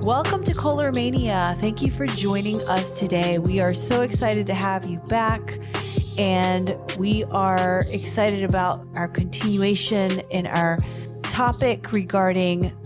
Welcome to Colormania. Thank you for joining us today. We are so excited to have you back, and we are excited about our continuation in our topic regarding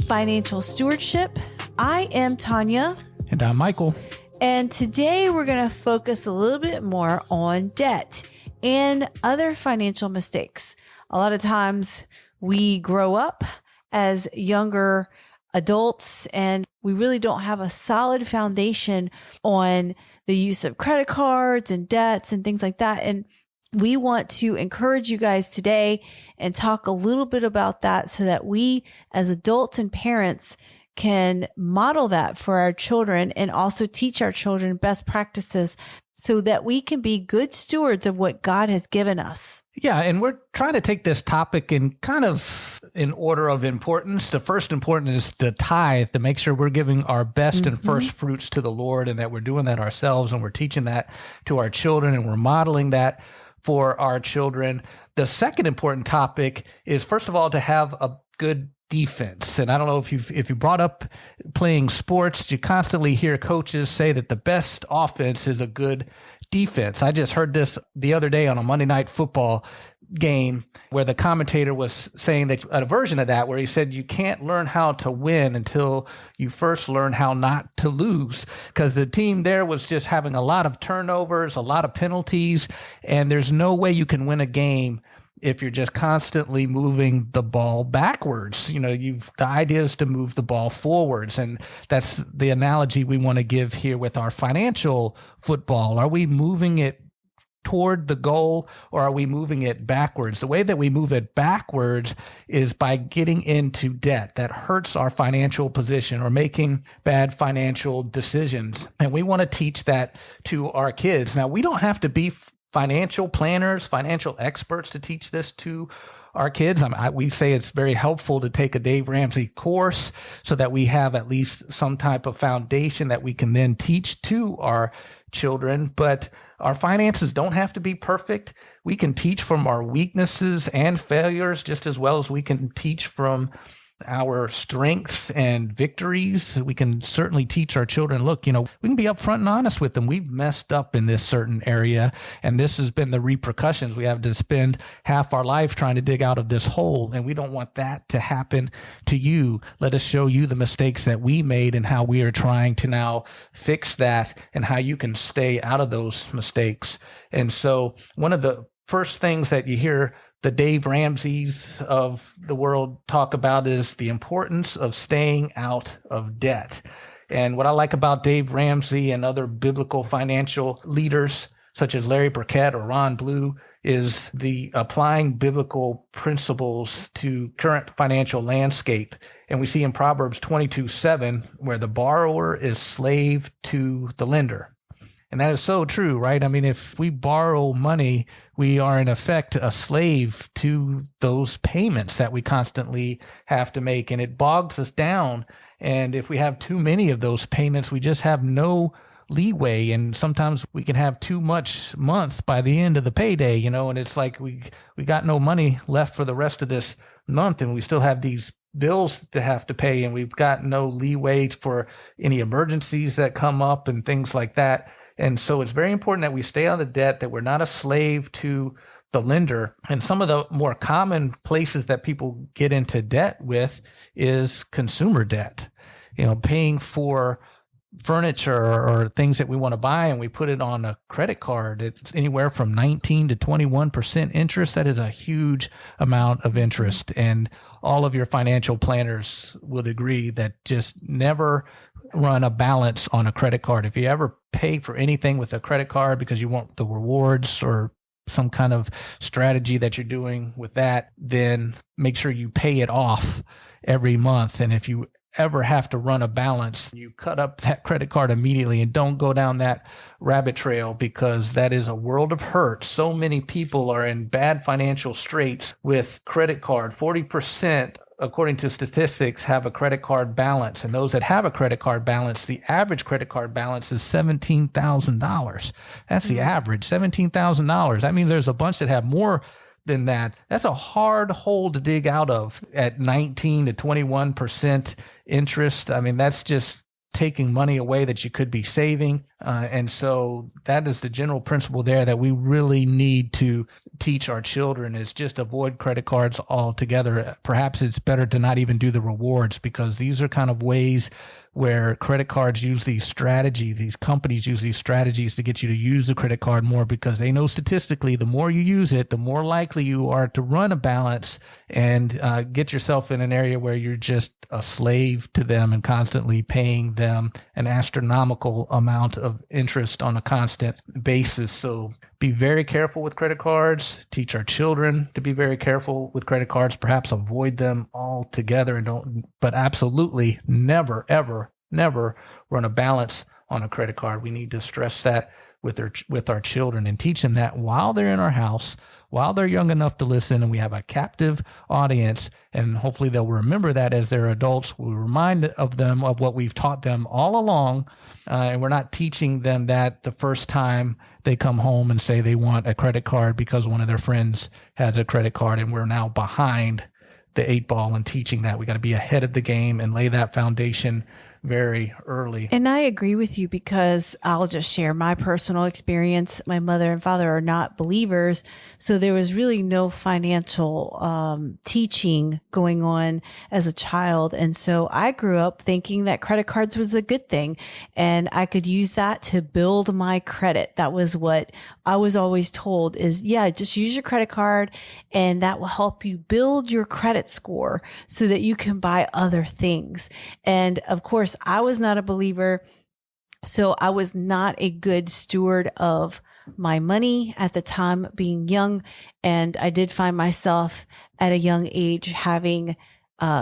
financial stewardship. I am Tanya. And I'm Michael. And today we're going to focus a little bit more on debt and other financial mistakes. A lot of times we grow up as younger adults and we really don't have a solid foundation on the use of credit cards and debts and things like that. And we want to encourage you guys today and talk a little bit about that so that we as adults and parents can model that for our children and also teach our children best practices so that we can be good stewards of what God has given us. Yeah, and we're trying to take this topic in kind of in order of importance. The first important is the tithe, to make sure we're giving our best and first fruits to the Lord, and that we're doing that ourselves, and we're teaching that to our children, and we're modeling that for our children. The second important topic is, first of all, to have a good defense. And I don't know if you brought up playing sports, you constantly hear coaches say that the best offense is a good defense. I just heard this the other day on a Monday Night Football game where the commentator was saying that a version of that, where he said you can't learn how to win until you first learn how not to lose, because the team there was just having a lot of turnovers, a lot of penalties, and there's no way you can win a game if you're just constantly moving the ball backwards. You know, the idea is to move the ball forwards. And that's the analogy we want to give here with our financial football. Are we moving it toward the goal, or are we moving it backwards? The way that we move it backwards is by getting into debt that hurts our financial position or making bad financial decisions. And we want to teach that to our kids. Now, we don't have to be financial planners, financial experts to teach this to our kids. We say it's very helpful to take a Dave Ramsey course so that we have at least some type of foundation that we can then teach to our children. But our finances don't have to be perfect. We can teach from our weaknesses and failures just as well as we can teach from our strengths and victories. We can certainly teach our children, look, we can be upfront and honest with them. We've messed up in this certain area, and this has been the repercussions. We have to spend half our life trying to dig out of this hole, and we don't want that to happen to you. Let us show you the mistakes that we made and how we are trying to now fix that and how you can stay out of those mistakes. And so one of the first things that you hear the Dave Ramseys of the world talk about is the importance of staying out of debt. And what I like about Dave Ramsey and other biblical financial leaders, such as Larry Burkett or Ron Blue, is the applying biblical principles to current financial landscape. And we see in Proverbs 22:7, where the borrower is slave to the lender. And that is so true, right? I mean, if we borrow money, we are in effect a slave to those payments that we constantly have to make, and it bogs us down. And if we have too many of those payments, we just have no leeway. And sometimes we can have too much month by the end of the payday, and it's like we got no money left for the rest of this month, and we still have these bills to have to pay, and we've got no leeway for any emergencies that come up and things like that. And so it's very important that we stay on the debt, that we're not a slave to the lender. And some of the more common places that people get into debt with is consumer debt, paying for furniture or things that we want to buy, and we put it on a credit card. It's anywhere from 19 to 21% interest. That is a huge amount of interest. And all of your financial planners would agree that just never run a balance on a credit card. If you ever pay for anything with a credit card because you want the rewards or some kind of strategy that you're doing with that, then make sure you pay it off every month. And if you ever have to run a balance, you cut up that credit card immediately and don't go down that rabbit trail, because that is a world of hurt. So many people are in bad financial straits with credit card. 40%, according to statistics, have a credit card balance. And those that have a credit card balance, the average credit card balance is $17,000. That's the average, $17,000. That means there's a bunch that have more than that. That's a hard hole to dig out of at 19 to 21% interest. I mean, that's just taking money away that you could be saving. And so that is the general principle there that we really need to teach our children is just avoid credit cards altogether. Perhaps it's better to not even do the rewards, because these are kind of ways where credit cards use these strategies, these companies use these strategies to get you to use the credit card more, because they know statistically the more you use it, the more likely you are to run a balance and get yourself in an area where you're just a slave to them and constantly paying them an astronomical amount of interest on a constant basis. So be very careful with credit cards, teach our children to be very careful with credit cards, perhaps avoid them altogether, but absolutely never, ever, never run a balance on a credit card. We need to stress that with our children and teach them that while they're in our house, while they're young enough to listen, and we have a captive audience, and hopefully they'll remember that as they're adults. We remind of them of what we've taught them all along, and we're not teaching them that the first time they come home and say they want a credit card because one of their friends has a credit card, and we're now behind the 8 ball and teaching that. We got to be ahead of the game and lay that foundation very early. And I agree with you, because I'll just share my personal experience. My mother and father are not believers, so there was really no financial teaching going on as a child. And so I grew up thinking that credit cards was a good thing, and I could use that to build my credit. That was what I was always told is, yeah, just use your credit card and that will help you build your credit score so that you can buy other things. And of course, I was not a believer, so I was not a good steward of my money at the time being young. And I did find myself at a young age having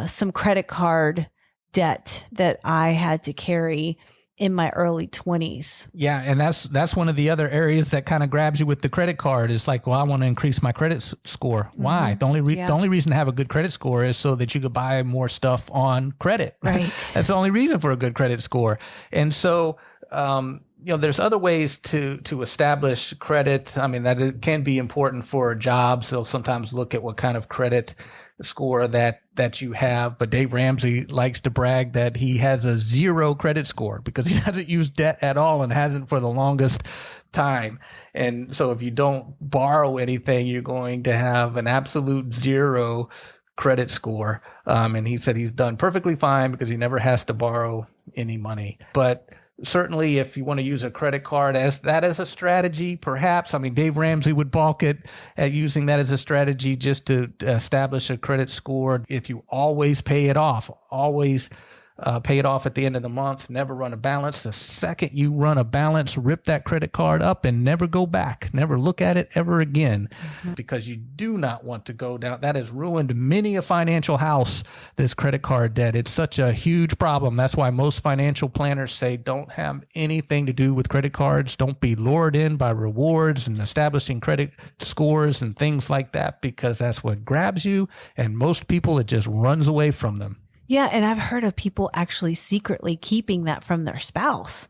some credit card debt that I had to carry in my early 20s. Yeah, and that's one of the other areas that kind of grabs you with the credit card. Is like, well, I want to increase my credit score. Why? The only reason to have a good credit score is so that you could buy more stuff on credit. Right. That's the only reason for a good credit score. And so, there's other ways to establish credit. I mean, that it can be important for jobs. They'll sometimes look at what kind of credit score that you have. But Dave Ramsey likes to brag that he has a 0 credit score because he doesn't use debt at all and hasn't for the longest time. And so if you don't borrow anything, you're going to have an absolute 0 credit score. And he said he's done perfectly fine because he never has to borrow any money. But certainly, if you want to use a credit card as a strategy, perhaps. I mean, Dave Ramsey would balk at using that as a strategy just to establish a credit score. If you always pay it off, pay it off at the end of the month, never run a balance. The second you run a balance, rip that credit card up and never go back, never look at it ever again, because you do not want to go down. That has ruined many a financial house, this credit card debt. It's such a huge problem. That's why most financial planners say don't have anything to do with credit cards. Don't be lured in by rewards and establishing credit scores and things like that, because that's what grabs you. And most people, it just runs away from them. Yeah. And I've heard of people actually secretly keeping that from their spouse.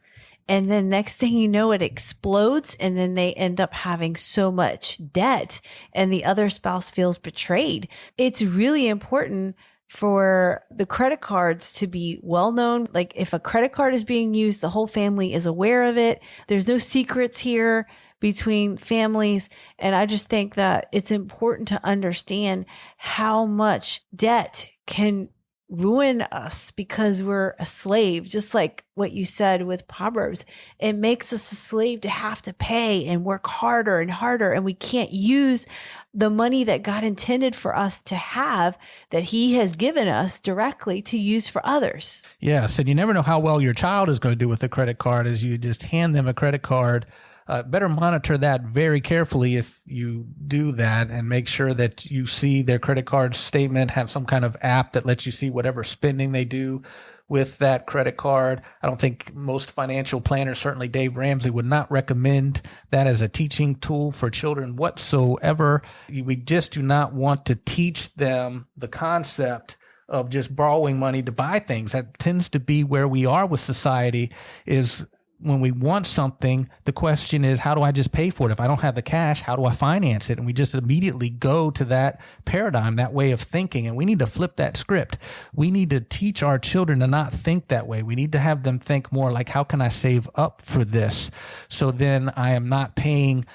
And then next thing you know, it explodes, and then they end up having so much debt and the other spouse feels betrayed. It's really important for the credit cards to be well known. Like if a credit card is being used, the whole family is aware of it. There's no secrets here between families. And I just think that it's important to understand how much debt can ruin us because we're a slave. Just like what you said with Proverbs, it makes us a slave to have to pay and work harder and harder. And we can't use the money that God intended for us to have, that he has given us directly to use for others. Yes. And you never know how well your child is going to do with a credit card as you just hand them a credit card. Better monitor that very carefully if you do that, and make sure that you see their credit card statement, have some kind of app that lets you see whatever spending they do with that credit card. I don't think most financial planners, certainly Dave Ramsey, would not recommend that as a teaching tool for children whatsoever. We just do not want to teach them the concept of just borrowing money to buy things. That tends to be where we are with society, is when we want something, the question is, how do I just pay for it? If I don't have the cash, how do I finance it? And we just immediately go to that paradigm, that way of thinking. And we need to flip that script. We need to teach our children to not think that way. We need to have them think more like, how can I save up for this? So then I am not paying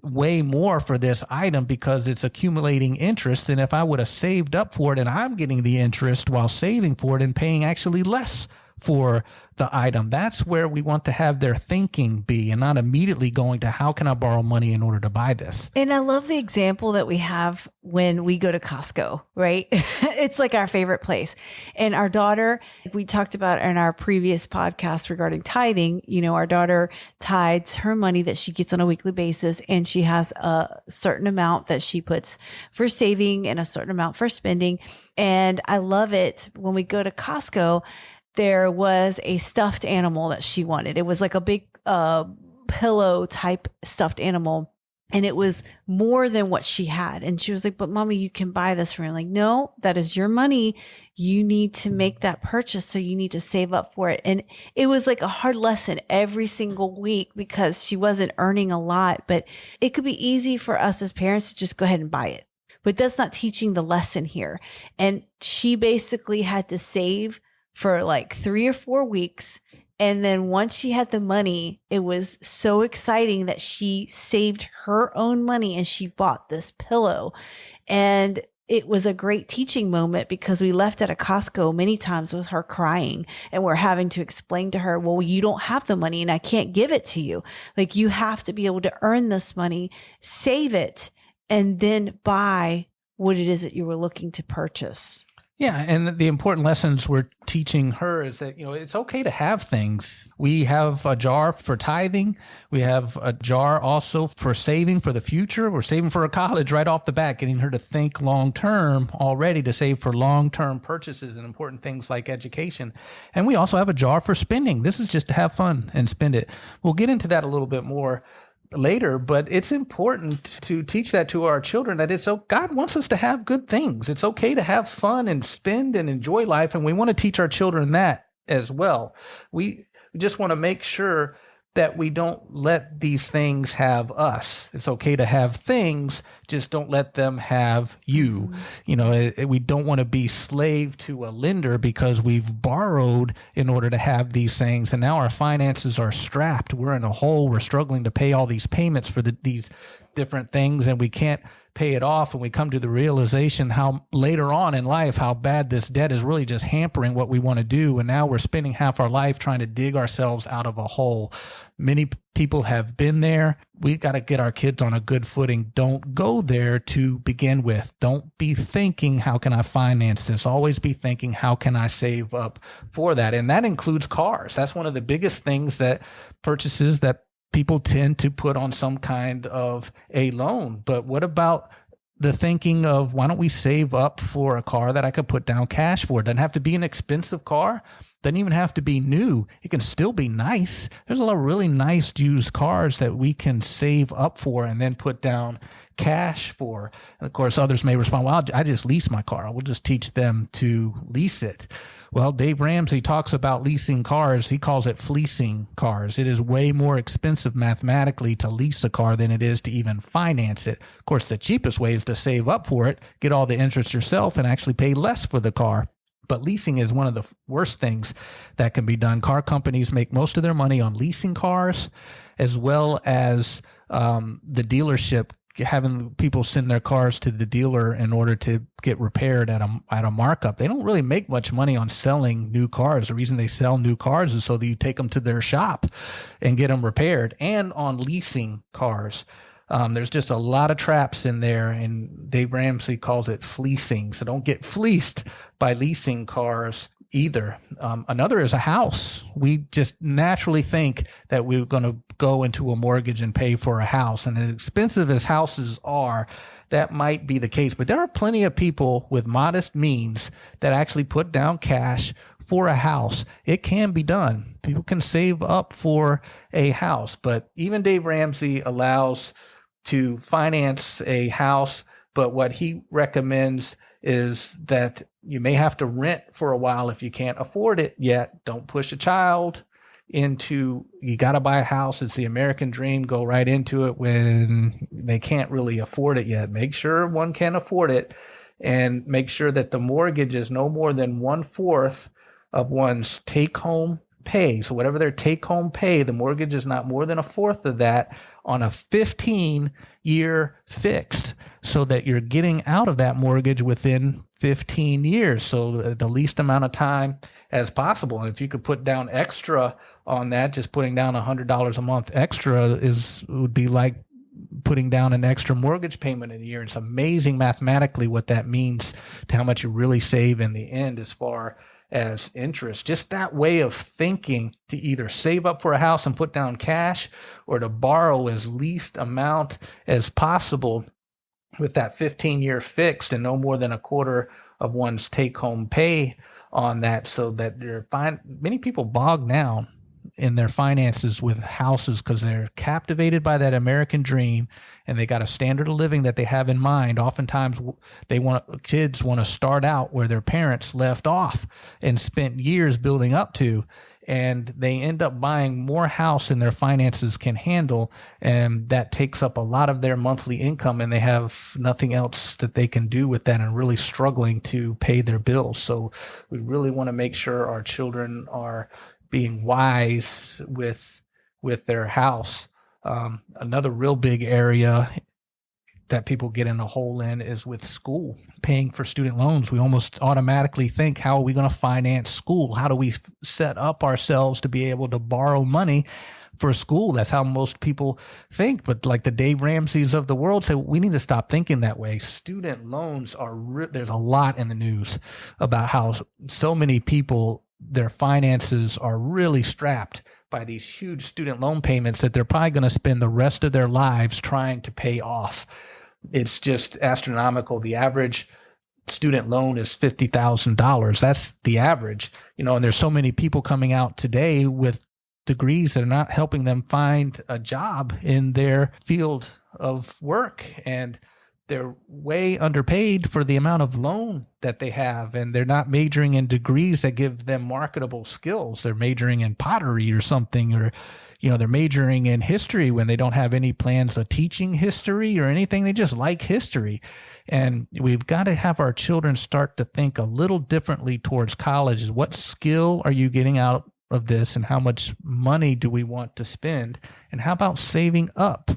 way more for this item because it's accumulating interest than if I would have saved up for it and I'm getting the interest while saving for it and paying actually less for the item. That's where we want to have their thinking be, and not immediately going to, how can I borrow money in order to buy this? And I love the example that we have when we go to Costco, right? It's like our favorite place. And our daughter, we talked about in our previous podcast regarding tithing, our daughter tithes her money that she gets on a weekly basis, and she has a certain amount that she puts for saving and a certain amount for spending. And I love it when we go to Costco. There was a stuffed animal that she wanted. It was like a big pillow type stuffed animal. And it was more than what she had. And she was like, but mommy, you can buy this for me. I'm like, no, that is your money. You need to make that purchase. So you need to save up for it. And it was like a hard lesson every single week because she wasn't earning a lot, but it could be easy for us as parents to just go ahead and buy it. But that's not teaching the lesson here. And she basically had to save for like 3 or 4 weeks. And then once she had the money, it was so exciting that she saved her own money and she bought this pillow. And it was a great teaching moment because we left at a Costco many times with her crying, and we're having to explain to her, well, you don't have the money and I can't give it to you. Like, you have to be able to earn this money, save it, and then buy what it is that you were looking to purchase. Yeah, and the important lessons we're teaching her is that, it's okay to have things. We have a jar for tithing. We have a jar also for saving for the future. We're saving for a college right off the bat, getting her to think long-term already, to save for long-term purchases and important things like education. And we also have a jar for spending. This is just to have fun and spend it. We'll get into that a little bit more later, but it's important to teach that to our children, that God wants us to have good things. It's okay to have fun and spend and enjoy life. And we want to teach our children that as well. We just want to make sure that we don't let these things have us. It's okay to have things, just don't let them have you. We don't want to be slave to a lender because we've borrowed in order to have these things. And now our finances are strapped. We're in a hole. We're struggling to pay all these payments for these different things, and we can't pay it off. And we come to the realization how later on in life, how bad this debt is really just hampering what we want to do. And now we're spending half our life trying to dig ourselves out of a hole. Many people have been there. We got to get our kids on a good footing. Don't go there to begin with. Don't be thinking, how can I finance this? Always be thinking, how can I save up for that? And that includes cars. That's one of the biggest things that purchases that people tend to put on some kind of a loan. But what about the thinking of, why don't we save up for a car that I could put down cash for? It doesn't have to be an expensive car. Doesn't even have to be new. It can still be nice. There's a lot of really nice used cars that we can save up for and then put down cash for. And of course, others may respond, well, I just lease my car. We'll just teach them to lease it. Well, Dave Ramsey talks about leasing cars. He calls it fleecing cars. It is way more expensive mathematically to lease a car than it is to even finance it. Of course, the cheapest way is to save up for it, get all the interest yourself, and actually pay less for the car. But leasing is one of the worst things that can be done. Car companies make most of their money on leasing cars, as well as the dealership having people send their cars to the dealer in order to get repaired at a markup. They don't really make much money on selling new cars. The reason they sell new cars is so that you take them to their shop and get them repaired. And on leasing cars, there's just a lot of traps in there, and Dave Ramsey calls it fleecing. So don't get fleeced by leasing cars either. Another is a house. We just naturally think that we're going to go into a mortgage and pay for a house. And as expensive as houses are, that might be the case. But there are plenty of people with modest means that actually put down cash for a house. It can be done. People can save up for a house. But even Dave Ramsey allows to finance a house. But what he recommends is that you may have to rent for a while if you can't afford it yet. Don't push a child into, you got to buy a house. It's the American dream. Go right into it when they can't really afford it yet. Make sure one can afford it, and make sure that the mortgage is no more than 1/4 of one's take home pay. So whatever their take home pay, the mortgage is not more than 1/4 of that on a 15-year fixed, so that you're getting out of that mortgage within 15 years. So the least amount of time as possible. And if you could put down extra on that, just putting down $100 a month extra would be like putting down an extra mortgage payment in a year. It's amazing mathematically what that means to how much you really save in the end as far as interest. Just that way of thinking, to either save up for a house and put down cash, or to borrow as least amount as possible with that 15-year fixed and no more than 1/4 of one's take-home pay on that, so that many people bog down in their finances with houses because they're captivated by that American dream, and they got a standard of living that they have in mind. Oftentimes kids want to start out where their parents left off and spent years building up to, and they end up buying more house than their finances can handle, and that takes up a lot of their monthly income, and they have nothing else that they can do with that, and really struggling to pay their bills. So we really want to make sure our children are being wise with their house. Another real big area that people get in a hole in is with school, paying for student loans. We almost automatically think, how are we going to finance school? How do we set up ourselves to be able to borrow money for school? That's how most people think. But like the Dave Ramseys of the world say, we need to stop thinking that way. Student loans there's a lot in the news about how so many people, their finances are really strapped by these huge student loan payments that they're probably going to spend the rest of their lives trying to pay off. It's just astronomical. The average student loan is $50,000. That's the average, and there's so many people coming out today with degrees that are not helping them find a job in their field of work, and they're way underpaid for the amount of loan that they have, and they're not majoring in degrees that give them marketable skills. They're majoring in pottery or something, or they're majoring in history when they don't have any plans of teaching history or anything. They just like history. And we've got to have our children start to think a little differently towards college. What skill are you getting out of this, and how much money do we want to spend? And how about saving up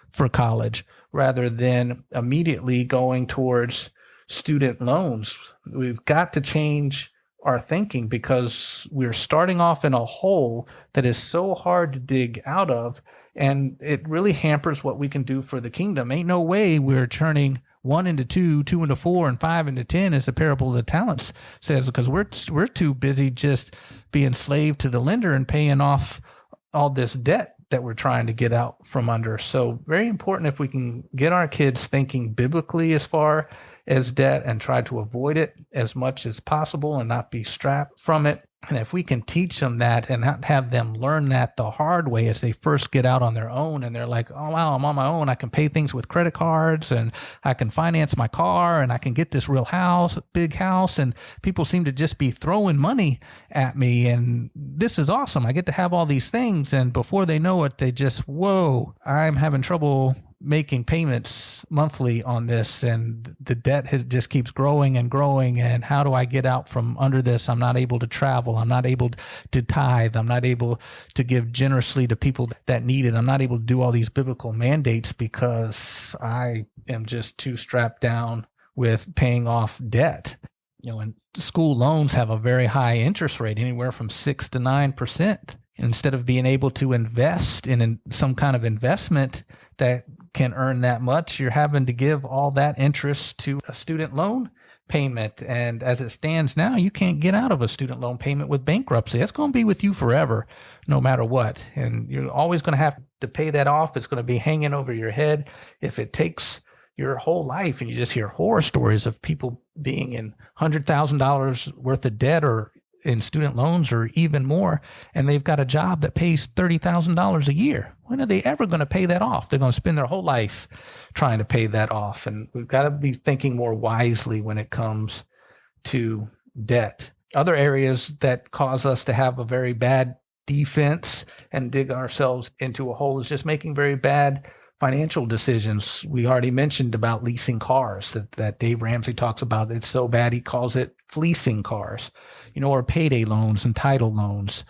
for college rather than immediately going towards student loans? We've got to change our thinking, because we're starting off in a hole that is so hard to dig out of, and it really hampers what we can do for the kingdom. Ain't no way we're turning 1 into 2, 2 into 4, and 5 into 10, as the parable of the talents says, because we're too busy just being slave to the lender and paying off all this debt that we're trying to get out from under. So very important if we can get our kids thinking biblically as far as debt, and try to avoid it as much as possible and not be strapped from it. And if we can teach them that and not have them learn that the hard way as they first get out on their own, and they're like, oh, wow, I'm on my own. I can pay things with credit cards, and I can finance my car, and I can get this real house, big house. And people seem to just be throwing money at me, and this is awesome. I get to have all these things. And before they know it, they just, whoa, I'm having trouble making payments monthly on this, and the debt just keeps growing and growing. And how do I get out from under this? I'm not able to travel. I'm not able to tithe. I'm not able to give generously to people that need it. I'm not able to do all these biblical mandates because I am just too strapped down with paying off debt. And school loans have a very high interest rate, anywhere from 6 to 9%. Instead of being able to invest in some kind of investment that can earn that much, you're having to give all that interest to a student loan payment. And as it stands now, you can't get out of a student loan payment with bankruptcy. It's going to be with you forever, no matter what. And you're always going to have to pay that off. It's going to be hanging over your head if it takes your whole life. And you just hear horror stories of people being in $100,000 worth of debt, or in student loans, or even more, and they've got a job that pays $30,000 a year. When are they ever going to pay that off? They're going to spend their whole life trying to pay that off. And we've got to be thinking more wisely when it comes to debt. Other areas that cause us to have a very bad defense and dig ourselves into a hole is just making very bad financial decisions. We already mentioned about leasing cars that Dave Ramsey talks about. It's so bad he calls it fleecing cars, or payday loans and title loans.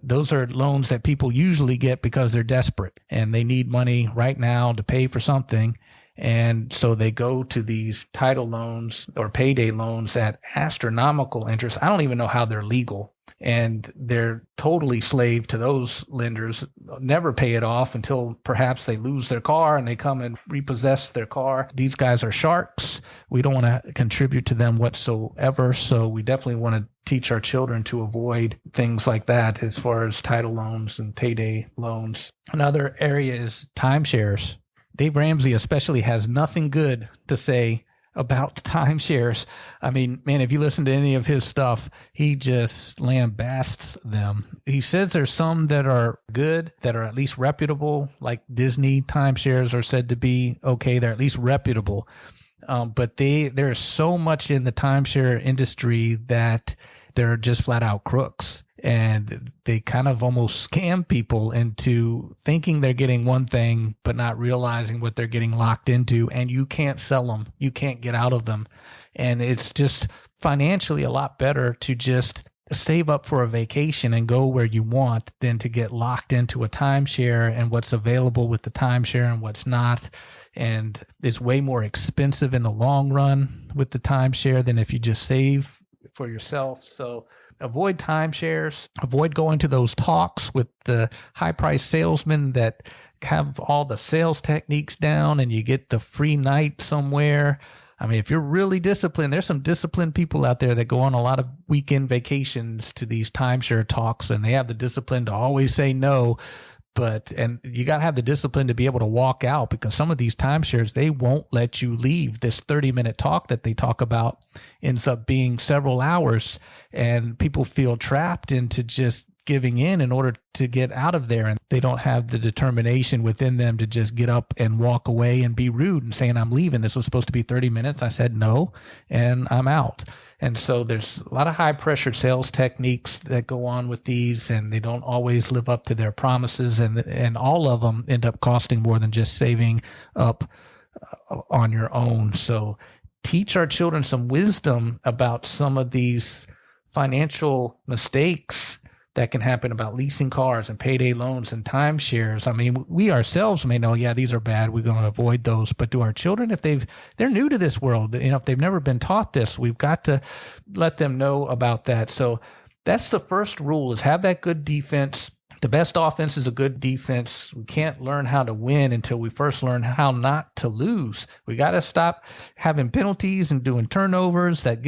Those are loans that people usually get because they're desperate and they need money right now to pay for something. And so they go to these title loans or payday loans at astronomical interest. I don't even know how they're legal. And they're totally slave to those lenders, never pay it off until perhaps they lose their car and they come and repossess their car. These guys are sharks. We don't want to contribute to them whatsoever. So we definitely want to teach our children to avoid things like that as far as title loans and payday loans. Another area is timeshares. Dave Ramsey especially has nothing good to say about timeshares. I mean, man, if you listen to any of his stuff, he just lambasts them. He says there's some that are good, that are at least reputable, like Disney timeshares are said to be okay. They're at least reputable. But there's so much in the timeshare industry that they're just flat out crooks. And they kind of almost scam people into thinking they're getting one thing, but not realizing what they're getting locked into. And you can't sell them. You can't get out of them. And it's just financially a lot better to just save up for a vacation and go where you want than to get locked into a timeshare and what's available with the timeshare and what's not. And it's way more expensive in the long run with the timeshare than if you just save for yourself. So avoid timeshares, avoid going to those talks with the high-priced salesmen that have all the sales techniques down and you get the free night somewhere. I mean, if you're really disciplined, there's some disciplined people out there that go on a lot of weekend vacations to these timeshare talks and they have the discipline to always say no. And you got to have the discipline to be able to walk out because some of these timeshares, they won't let you leave. This 30-minute talk that they talk about ends up being several hours and people feel trapped into just giving in order to get out of there. And they don't have the determination within them to just get up and walk away and be rude and saying, I'm leaving. This was supposed to be 30 minutes. I said no, and I'm out. And so there's a lot of high pressure sales techniques that go on with these, and they don't always live up to their promises. And all of them end up costing more than just saving up on your own. So teach our children some wisdom about some of these financial mistakes that can happen about leasing cars and payday loans and timeshares. I mean, we ourselves may know, yeah, these are bad. We're going to avoid those. But to our children, if they're new to this world, if they've never been taught this, we've got to let them know about that. So that's the first rule, is have that good defense. The best offense is a good defense. We can't learn how to win until we first learn how not to lose. We got to stop having penalties and doing turnovers that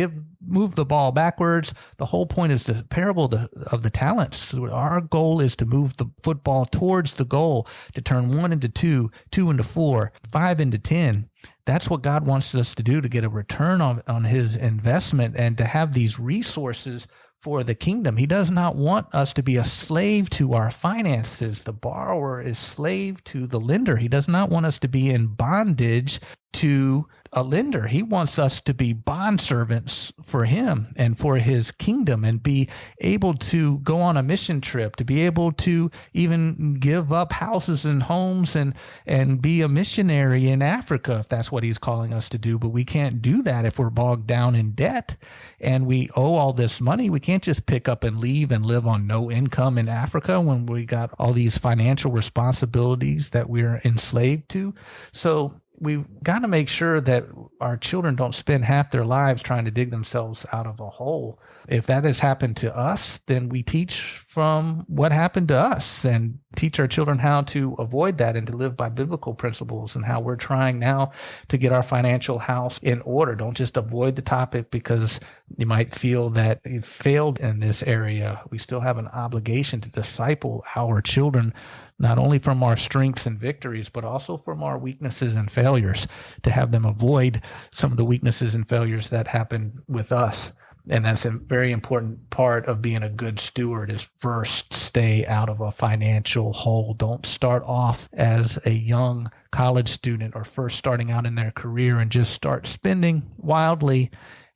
move the ball backwards. The whole point is the parable of the talents. Our goal is to move the football towards the goal, to turn 1 into 2, 2 into 4, 5 into 10. That's what God wants us to do, to get a return on his investment and to have these resources for the kingdom. He does not want us to be a slave to our finances. The borrower is slave to the lender. He does not want us to be in bondage to a lender. He wants us to be bondservants for him and for his kingdom, and be able to go on a mission trip, to be able to even give up houses and homes and be a missionary in Africa if that's what he's calling us to do. But we can't do that if we're bogged down in debt and we owe all this money. We can't just pick up and leave and live on no income in Africa when we got all these financial responsibilities that we're enslaved to. So we've got to make sure that our children don't spend half their lives trying to dig themselves out of a hole. If that has happened to us, then we teach from what happened to us and teach our children how to avoid that and to live by biblical principles, and how we're trying now to get our financial house in order. Don't just avoid the topic because you might feel that you've failed in this area. We still have an obligation to disciple our children, not only from our strengths and victories, but also from our weaknesses and failures, to have them avoid some of the weaknesses and failures that happen with us. And that's a very important part of being a good steward, is first stay out of a financial hole. Don't start off as a young college student or first starting out in their career and just start spending wildly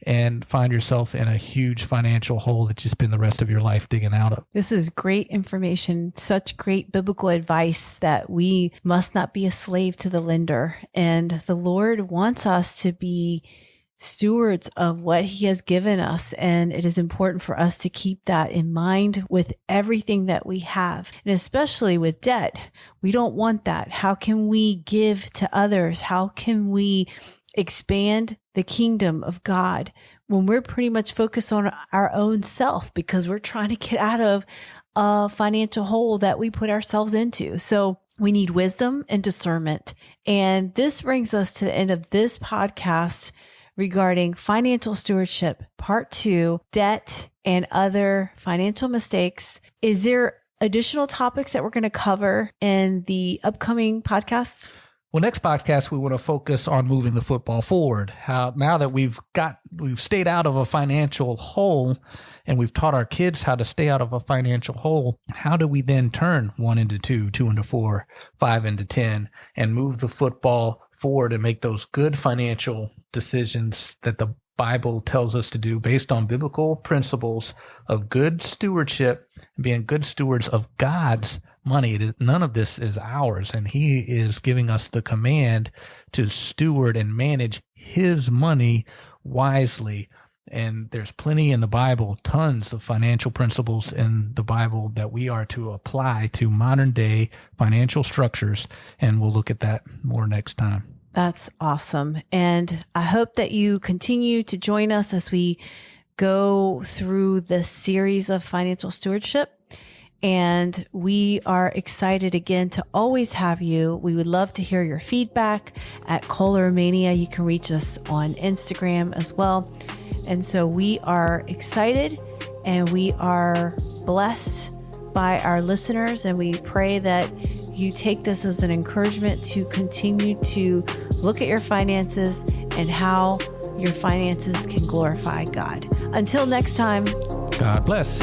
and find yourself in a huge financial hole that you spend the rest of your life digging out of. This is great information, such great biblical advice that we must not be a slave to the lender. And the Lord wants us to be stewards of what he has given us. And it is important for us to keep that in mind with everything that we have. And especially with debt, we don't want that. How can we give to others? How can we expand the kingdom of God when we're pretty much focused on our own self because we're trying to get out of a financial hole that we put ourselves into? So we need wisdom and discernment. And this brings us to the end of this podcast regarding financial stewardship, part 2, debt and other financial mistakes. Is there additional topics that we're going to cover in the upcoming podcasts? Well, next podcast, we want to focus on moving the football forward. How now that we've stayed out of a financial hole and we've taught our kids how to stay out of a financial hole, how do we then turn 1 into 2, 2 into 4, 5 into 10 and move the football forward and make those good financial decisions that the Bible tells us to do based on biblical principles of good stewardship and being good stewards of God's money. None of this is ours, and he is giving us the command to steward and manage his money wisely. And there's plenty in the Bible, tons of financial principles in the Bible that we are to apply to modern day financial structures. And we'll look at that more next time. That's awesome. And I hope that you continue to join us as we go through this series of financial stewardship. And we are excited again to always have you. We would love to hear your feedback at Kohlermania. You can reach us on Instagram as well. And so we are excited and we are blessed by our listeners. And we pray that you take this as an encouragement to continue to look at your finances and how your finances can glorify God. Until next time, God bless.